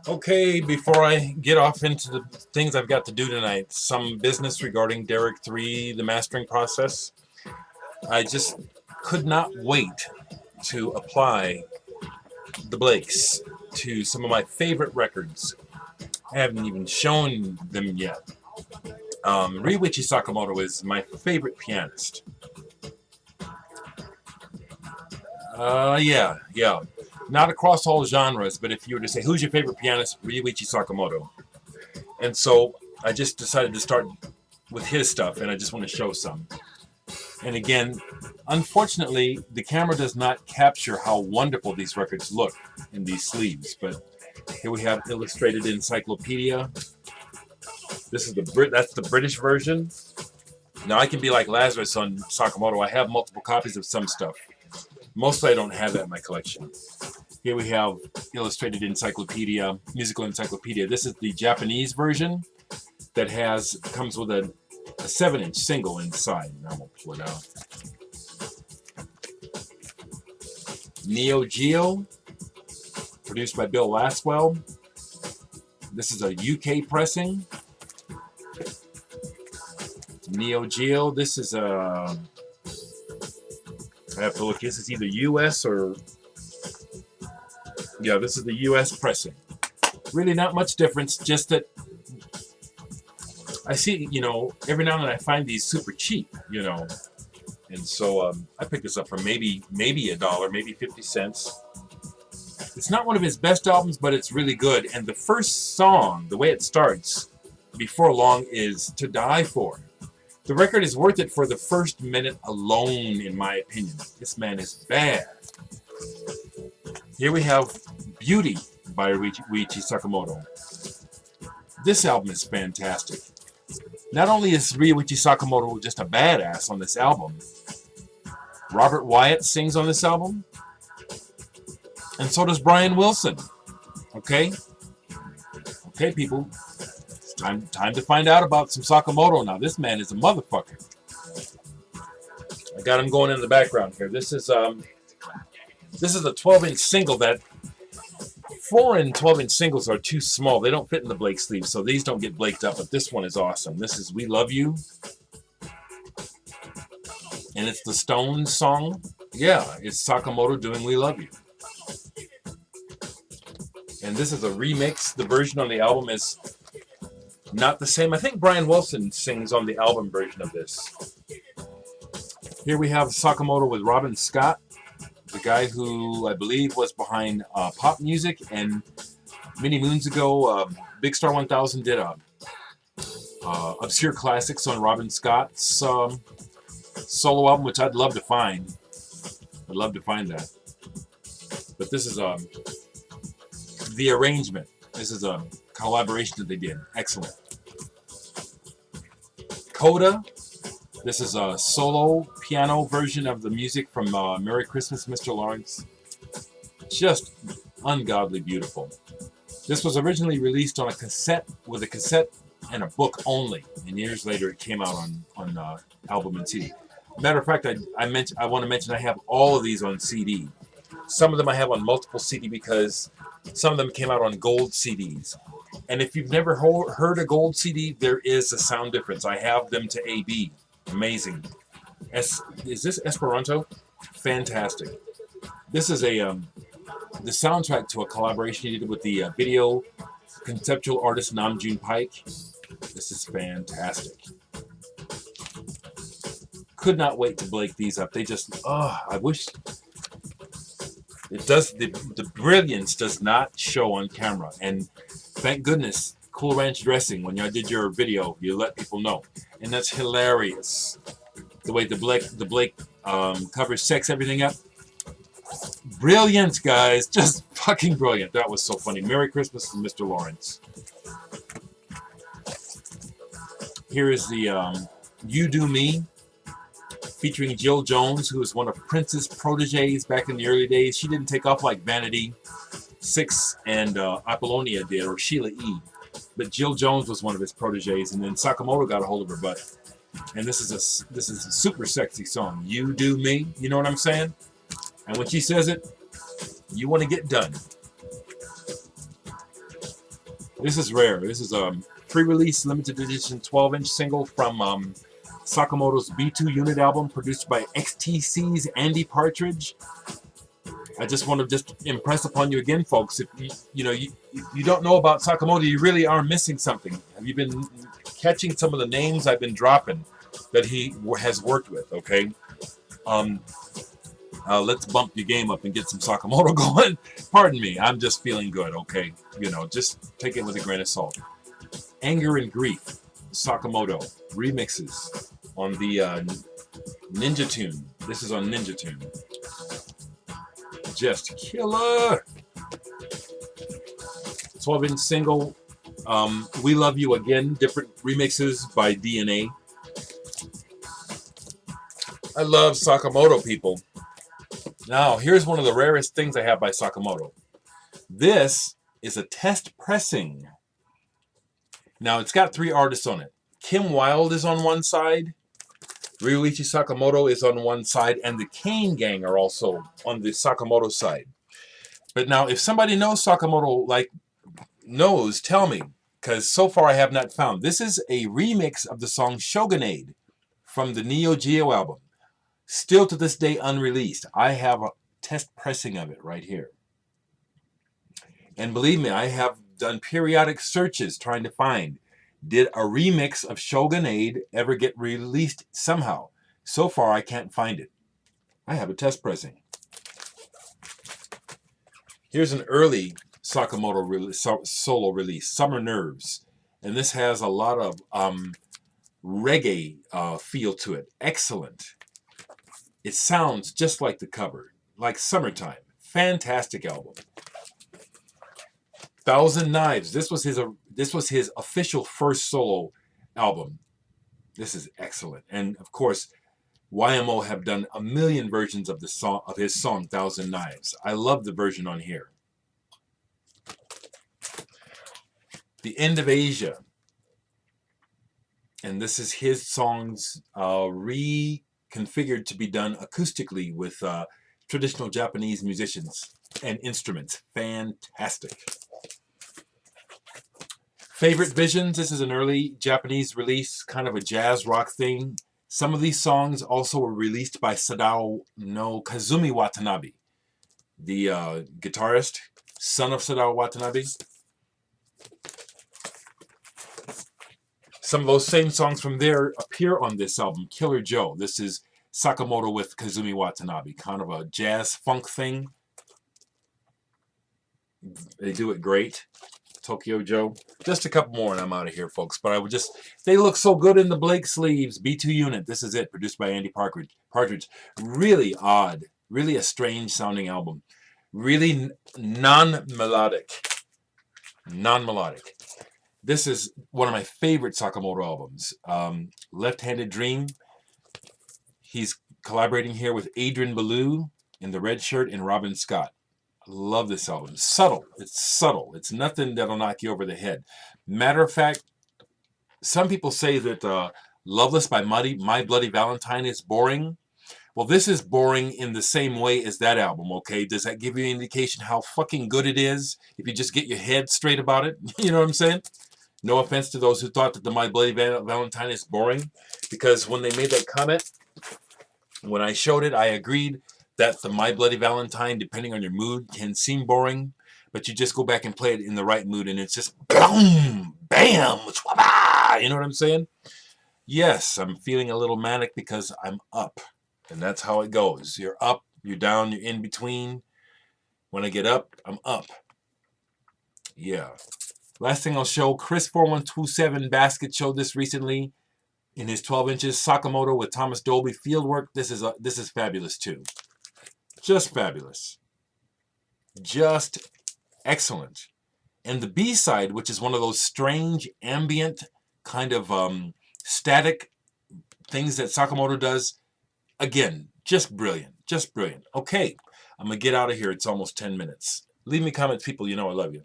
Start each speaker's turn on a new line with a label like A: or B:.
A: Okay, before I get off into the things I've got to do tonight, some business regarding Dereck 3, the mastering process. I just could not wait to apply the Blakes to some of my favorite records. I haven't even shown them yet. Ryuichi Sakamoto is my favorite pianist. Yeah. Not across all genres, but if you were to say, who's your favorite pianist? Ryuichi Sakamoto. And so I just decided to start with his stuff, and I just want to show some. And again, unfortunately, the camera does not capture how wonderful these records look in these sleeves. But here we have Illustrated Encyclopedia. This is that's the British version. Now I can be like Lazarus on Sakamoto. I have multiple copies of some stuff. Mostly I don't have that in my collection. Here we have Illustrated Encyclopedia, Musical Encyclopedia. This is the Japanese version that comes with a 7-inch single inside. Now we'll pull it out. Neo Geo, produced by Bill Laswell. This is a UK pressing. Neo Geo, this is a... I have to look. This is either US or... Yeah, this is the US pressing. Really not much difference, just that I see, every now and then I find these super cheap, And so I picked this up for maybe $1, maybe 50 cents. It's not one of his best albums, but it's really good. And the first song, the way it starts, Before Long, is To Die For. The record is worth it for the first minute alone, in my opinion. This man is bad. Here we have Beauty by Ryuichi Sakamoto. This album is fantastic. Not only is Ryuichi Sakamoto just a badass on this album, Robert Wyatt sings on this album, and so does Brian Wilson. Okay, people. Time to find out about some Sakamoto now. This man is a motherfucker. I got him going in the background here. This is a 12-inch single. That foreign 12-inch singles are too small. They don't fit in the Blake sleeve, so these don't get blaked up. But this one is awesome. This is We Love You, and it's the Stones song. Yeah, it's Sakamoto doing We Love You. And this is a remix. The version on the album is not the same. I think Brian Wilson sings on the album version of this. Here we have Sakamoto with Robin Scott, the guy who I believe was behind pop music, and many moons ago, Big Star 1000 did obscure classics on Robin Scott's solo album, which I'd love to find. I'd love to find that. But this is the arrangement. This is a collaboration that they did. Excellent. Coda. This is a solo piano version of the music from Merry Christmas, Mr. Lawrence. Just ungodly beautiful. This was originally released on a cassette, with a cassette and a book only, and years later it came out on album and CD. Matter of fact, I want to mention I have all of these on CD. Some of them I have on multiple CD because some of them came out on gold CDs. And if you've never heard a gold CD, there is a sound difference. I have them to AB. Amazing. Is this Esperanto? Fantastic. This is the soundtrack to a collaboration he did with the video conceptual artist Namjoon Paik. This is fantastic. Could not wait to blake these up. They just, I wish it does. The brilliance does not show on camera, and thank goodness Cool Ranch Dressing, when you did your video, you let people know, and that's hilarious. The way the Blake covers Sex Everything Up. Brilliant, guys. Just fucking brilliant. That was so funny. Merry Christmas from Mr. Lawrence. Here is the You Do Me, featuring Jill Jones, who was one of Prince's proteges back in the early days. She didn't take off like Vanity 6 and Apollonia did, or Sheila E. But Jill Jones was one of his proteges, and then Sakamoto got a hold of her butt. And this is a super sexy song. You Do Me. You know what I'm saying? And when she says it, you want to get done. This is rare. This is a pre-release limited edition 12-inch single from Sakamoto's B2 Unit album, produced by XTC's Andy Partridge. I just want to just impress upon you again, folks. If you don't know about Sakamoto, you really are missing something. Have you been catching some of the names I've been dropping that he has worked with? Okay. Let's bump your game up and get some Sakamoto going. Pardon me, I'm just feeling good, okay? Just take it with a grain of salt. Anger and Grief, Sakamoto, remixes on the Ninja Tune. This is on Ninja Tune. Just killer! 12-inch single, We Love You Again, different remixes by DNA. I love Sakamoto, people. Now, here's one of the rarest things I have by Sakamoto. This is a test pressing. Now, it's got 3 artists on it. Kim Wilde is on one side, Ryuichi Sakamoto is on one side, and the Kane Gang are also on the Sakamoto side. But now, if somebody knows Sakamoto, tell me, because so far I have not found. This is a remix of the song Shogunade from the Neo Geo album. Still to this day unreleased. I have a test pressing of it right here. And believe me, I have done periodic searches trying to find, did a remix of Shogunade ever get released somehow? So far, I can't find it. I have a test pressing. Here's an early Sakamoto solo release, Summer Nerves. And this has a lot of reggae feel to it. Excellent. It sounds just like the cover, like Summertime. Fantastic album. Thousand Knives. This was his official first solo album. This is excellent. And of course, YMO have done a million versions of his song Thousand Knives. I love the version on here. The End of Asia. And this is his songs reconfigured to be done acoustically with traditional Japanese musicians and instruments. Fantastic. Favorite Visions. This is an early Japanese release, kind of a jazz rock thing. Some of these songs also were released by Sadao no Kazumi Watanabe, the guitarist, son of Sadao Watanabe. Some of those same songs from there appear on this album, Killer Joe. This is Sakamoto with Kazumi Watanabe, kind of a jazz funk thing. They do it great. Tokyo Joe. Just a couple more and I'm out of here, folks. But they look so good in the Blake sleeves. B2 Unit. This is it. Produced by Andy Partridge. Really odd. Really a strange sounding album. Really non-melodic. Non-melodic. This is one of my favorite Sakamoto albums. Left-Handed Dream. He's collaborating here with Adrian Belew in the red shirt and Robin Scott. Love this album. Subtle. It's subtle. It's nothing that'll knock you over the head. Matter of fact, some people say that Loveless by My Bloody Valentine is boring. Well, this is boring in the same way as that album, okay? Does that give you an indication how fucking good it is if you just get your head straight about it? You know what I'm saying? No offense to those who thought that the My Bloody Valentine is boring, because when they made that comment, when I showed it, I agreed that the My Bloody Valentine, depending on your mood, can seem boring, but you just go back and play it in the right mood, and it's just boom, bam, you know what I'm saying? Yes, I'm feeling a little manic because I'm up, and that's how it goes. You're up, you're down, you're in between. When I get up, I'm up. Yeah. Last thing I'll show, Chris 4127 Basket showed this recently in his 12 inches. Sakamoto with Thomas Dolby fieldwork. This is fabulous too. Just fabulous. Just excellent. And the B-side, which is one of those strange ambient kind of static things that Sakamoto does, again, just brilliant. Just brilliant. Okay, I'm going to get out of here. It's almost 10 minutes. Leave me comments, people. You know I love you.